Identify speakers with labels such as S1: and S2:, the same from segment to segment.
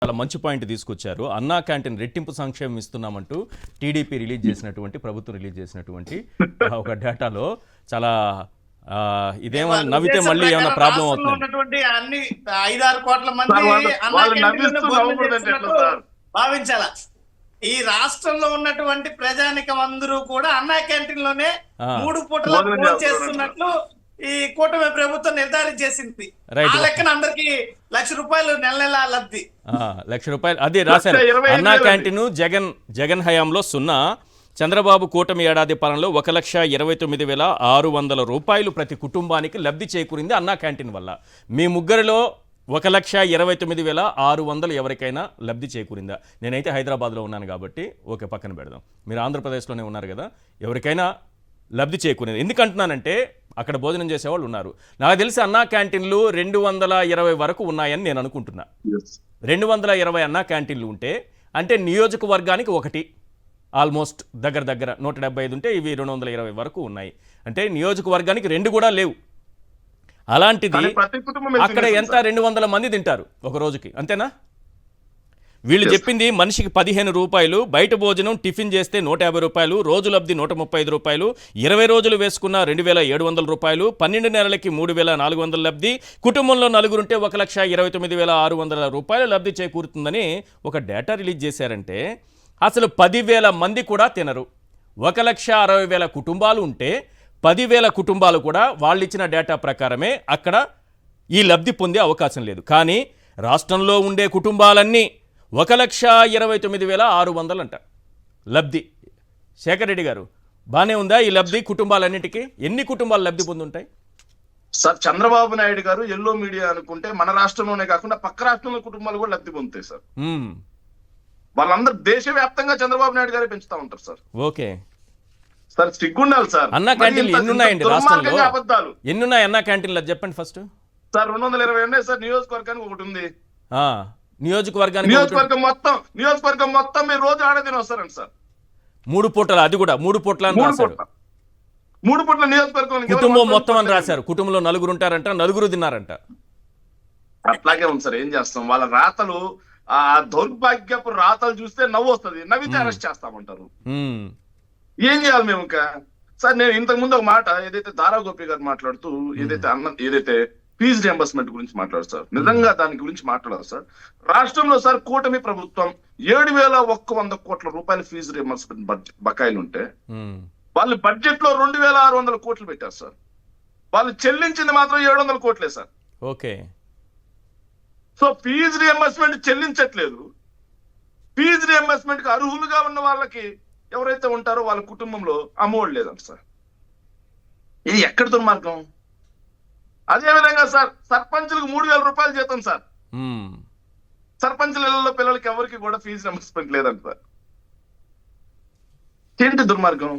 S1: చాలా మంచి పాయింట్ తీసుకొచ్చారు. అన్నా క్యాంటీన్ రెట్టింపు సంక్షేమం ఇస్తున్నామంటూ టీడీపీ రిలీజ్ చేసినటువంటి, ప్రభుత్వం రిలీజ్ చేసినటువంటి ఒక డేటాలో చాలా ఇదేమో నవ్వితే మళ్ళీ ఏమైనా ప్రాబ్లం అవుతుంది.
S2: అన్ని 5-6 కోట్ల మంది భావించాల. ఈ రాష్ట్రంలో ఉన్నటువంటి ప్రజానికం అందరూ కూడా అన్నా క్యాంటీన్ లోనే 3 పూటల భోజనం చేస్తున్నట్లు ఈ కూటమి ప్రభుత్వం నిర్ధారణ చేసింది. ఆ లెక్కన అందరికి ₹1,00,000 నెల లబ్ధి.
S1: ₹1,00,000 అదే రాశారు. అన్నా క్యాంటీన్ జగన్ హయాంలో 0, చంద్రబాబు కూటమి ఏడాది పాలనలో ₹1,29,600 ప్రతి కుటుంబానికి లబ్ధి చేకూరింది అన్నా క్యాంటీన్ వల్ల. మీ ముగ్గురిలో ₹1,29,600 ఎవరికైనా లబ్ధి చేకూరిందా? నేనైతే హైదరాబాద్లో ఉన్నాను కాబట్టి ఓకే, పక్కన పెడదాం. మీరు ఆంధ్రప్రదేశ్లోనే ఉన్నారు కదా, ఎవరికైనా లబ్ధి చేకూరింది. ఎందుకంటున్నానంటే అక్కడ భోజనం చేసేవాళ్ళు ఉన్నారు. నాకు తెలిసి అన్నా క్యాంటీన్లు 220 వరకు ఉన్నాయని నేను అనుకుంటున్నా. 220 అన్నా క్యాంటీన్లు ఉంటే అంటే నియోజకవర్గానికి ఒకటి, ఆల్మోస్ట్ దగ్గర 175 ఉంటే ఇవి 220 వరకు ఉన్నాయి. అంటే నియోజకవర్గానికి 2 కూడా లేవు. అలాంటిది అక్కడ ఎంత 200 మంది తింటారు ఒక రోజుకి, అంతేనా? వీళ్ళు చెప్పింది మనిషికి ₹15, బయట భోజనం టిఫిన్ చేస్తే ₹150, రోజు లబ్ధి ₹135, 20 రోజులు వేసుకున్న ₹2,700, 12 నెలలకి ₹3,400 లబ్ధి, కుటుంబంలో 4 ఉంటే ₹1,29,600 లబ్ధి చేకూరుతుందని ఒక డేటా రిలీజ్ చేశారంటే అసలు 10,000 మంది కూడా తినరు. 1,60,000 కుటుంబాలు ఉంటే 10,000 కుటుంబాలు కూడా వాళ్ళు ఇచ్చిన డేటా ప్రకారమే అక్కడ ఈ లబ్ధి పొందే అవకాశం లేదు. కానీ రాష్ట్రంలో ఉండే కుటుంబాలన్నీ 1,29,600 అంట లబ్ధి. శేఖర్ రెడ్డి గారు, బానే ఉందా ఈ లబ్ధి కుటుంబాలన్నిటికీ? ఎన్ని కుటుంబాలు లబ్ధి పొందుంటాయి
S3: సార్? చంద్రబాబు నాయుడు గారు ఎల్లో మీడియా అనుకుంటే మన రాష్ట్రంలోనే కాకుండా పక్క రాష్ట్రంలో కుటుంబాలు కూడా లబ్ధి పొందుతాయి సార్. వాళ్ళందరూ దేశవ్యాప్తంగా చంద్రబాబు నాయుడు గారే పెంచుతా ఉంటారు సార్.
S1: ఓకే
S3: సార్, సిగ్గుండాలి సార్.
S1: అన్నా క్యాంటీన్లు ఎన్ని ఉన్నాయండి రాష్ట్రంలో? ఎన్ని ఉన్నాయి అన్నా క్యాంటీన్లు అది చెప్పండి ఫస్ట్.
S3: సార్ 220 ఉన్నాయి సార్. నియోజకవర్గానికి ఒకటి ఉంది.
S1: నియోజకవర్గం
S3: మొత్తం మీరు రోజు ఆడే తిని వస్తారండి సార్.
S1: 3 పూటలు, అది కూడా 3 పూటలు అని రాశారు.
S3: 3 పూటల నియోజకవర్గం
S1: కుటుంబం మొత్తం అని రాశారు. కుటుంబంలో 4 ఉంటారంట, 4 తిన్నారంట.
S3: అట్లాగే ఉంది సార్. ఏం చేస్తాం, వాళ్ళ రాతలు, ఆ దౌర్భాగ్యపు రాతలు చూస్తే నవ్వు వస్తుంది. నవ్వితే అరెస్ట్ చేస్తామంటారు. ఏం చేయాలి మేము ఇంకా? సార్ నేను ఇంతకు ముందు ఒక మాట ఏదైతే దారా గోపి గారు మాట్లాడుతూ ఏదైతే ఫీజు రియంబర్స్మెంట్ గురించి మాట్లాడు సార్, నిజంగా దాని గురించి మాట్లాడారు సార్. రాష్ట్రంలో సార్ కూటమి ప్రభుత్వం 7,100 కోట్ల రూపాయల ఫీజు రియంబర్స్మెంట్ బకాయిలు ఉంటే వాళ్ళు బడ్జెట్ లో 2,600 కోట్లు పెట్టారు సార్. వాళ్ళు చెల్లించింది మాత్రం 700 కోట్లే sir.
S1: Okay,
S3: so fee reimbursement చెల్లించట్లేదు. ఫీజు రియంబర్స్మెంట్ కి అర్హులుగా ఉన్న వాళ్ళకి ఎవరైతే ఉంటారో వాళ్ళ కుటుంబంలో అమ్మఒడి లేదంట సార్. ఇది ఎక్కడ దుర్మార్గం? అదే విధంగా సార్ సర్పంచులకు 3,000 రూపాయలు జీతం సార్. సర్పంచుల ఇళ్లలో పిల్లలకి ఎవరికి కూడా ఫీజు రియంబర్స్మెంట్ లేదంట సార్. ఏంటి దుర్మార్గం?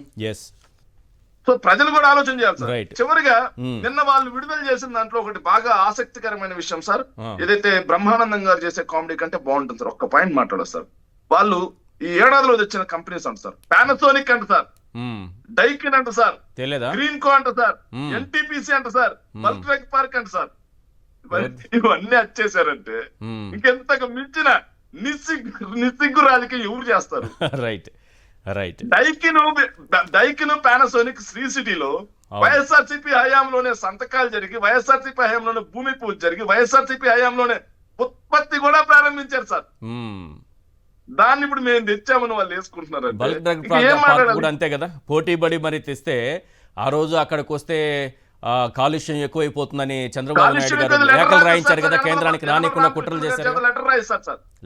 S3: సో ప్రజలు కూడా ఆలోచన చేయాలి సార్. చివరిగా నిన్న వాళ్ళు విడుదల చేసిన దాంట్లో ఒకటి బాగా ఆసక్తికరమైన విషయం సార్. ఏదైతే బ్రహ్మానందం గారు చేసే కామెడీ కంటే బాగుంటుంది సార్. ఒక్క పాయింట్ మాట్లాడారు సార్. వాళ్ళు ఈ ఏడాదిలో తెచ్చిన కంపెనీస్ అంట సార్. పానాసోనిక్ అంట సార్, డైకిన్ అంట సార్, గ్రీన్ కో అంట సార్, ఎన్టీపీసీ అంట సార్, మల్టీరెక్ పార్క్ అంట సార్. ఇవన్నీ వచ్చేసారంటే ఇంకెంతకు మించిన నిస్సిగ్గు రాజకీయం ఎవరు చేస్తారు? డైకిన్ పానాసోనిక్ శ్రీ సిటీలో వైఎస్ఆర్సీపీ హయాంలోనే సంతకాలు జరిగి, వైఎస్ఆర్సీపీ హయాంలోనే భూమి పూజ జరిగి, వైఎస్ఆర్సీపీ హయాంలోనే ఉత్పత్తి కూడా ప్రారంభించారు సార్. దాన్ని ఇప్పుడు మేము తెచ్చామని వాళ్ళు వేసుకుంటున్నారు.
S1: అంతే కదా, పోటీ పడి మరి తెస్తే ఆ రోజు అక్కడికి వస్తే కాలుష్యం ఎక్కువైపోతుందని చంద్రబాబు నాయుడు గారు లేఖలు రాయించారు కదా కేంద్రానికి. రానికుండా కుట్రలు చేశారు.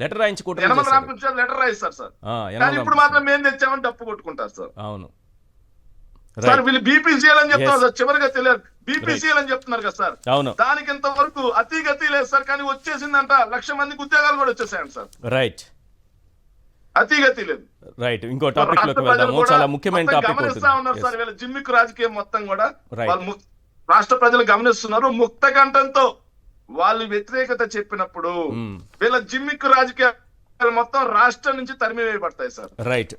S1: లెటర్ రాయించి కుట్రలు
S3: రాయిస్తారు సార్. ఇప్పుడు మాత్రం మేము తెచ్చామని డప్పు కొట్టుకుంటారు సార్.
S1: అవును
S3: సార్, వీళ్ళు బీపీసీఎల్ అని చెప్తున్నారు సార్. చివరిగా తెలియదు బీపీసీఎల్ అని చెప్తున్నారు కదా సార్.
S1: అవును,
S3: దానికి ఇంతవరకు అతిగతి లేదు సార్. కానీ వచ్చేసిందంట 1,00,000 మందికి ఉద్యోగాలు కూడా వచ్చేసాయండి సార్.
S1: రైట్,
S3: అతిగతి లేదు.
S1: రైట్, ఇంకో టాపిక్ లోకి వెళ్దాము. చాలా ముఖ్యమైన టాపిక్
S3: గమనిస్తా ఉన్నారు సార్. వీళ్ళ జిమ్మిక్ రాజకీయం మొత్తం కూడా రాష్ట్ర ప్రజలు గమనిస్తున్నారు. ముక్త కంఠంతో వాళ్ళు వ్యతిరేకత చెప్పినప్పుడు వీళ్ళ జిమ్మిక్ రాజకీయాలు మొత్తం రాష్ట్రం నుంచి తరిమివేయబడతాయి సార్.
S1: రైట్.